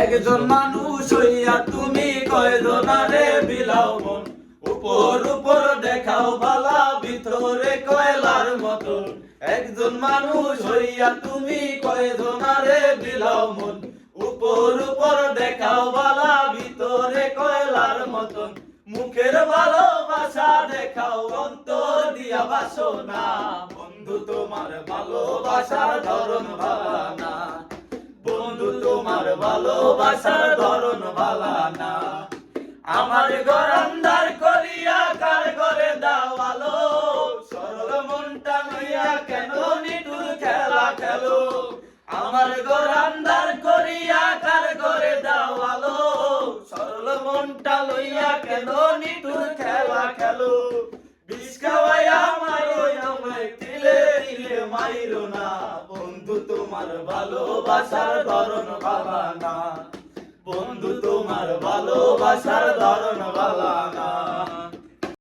একজন মানুষ হইয়া তুমি কয়জনারে বিলাও মন, উপর উপর দেখাও বালা ভিতরে কয়লার মতন। একজন মানুষ হইয়া তুমি কয়জনারে বিলাও মন, উপর উপর দেখাও বালা ভিতরে কয়লার মতন। মুখের ভালোবাসা দেখাও অন্তর দিয়া বাসো না, বন্ধু তোমার ভালোবাসার ধরন ভালা না, বন্ধু তোমার ভালোবাসার ধরন ভালা না। আমার ঘর আন্ধার করিয়া কার ঘরে দাও আলো, সরল মনটা লইয়া কেন নিঠুর খেলা খেলো। আমার ঘর আন্ধার করিয়া কার ঘরে দাও আলো, সরল মনটা লইয়া কেন নিঠুর খেলা খেলো। বিষ খাওয়াইয়া মারো আমায় তিলে তিলে মাইরো না, বন্ধু তোমার ভালোবাসার ধরন ভালা না, বন্ধু তোমার ভালোবাসার ধরন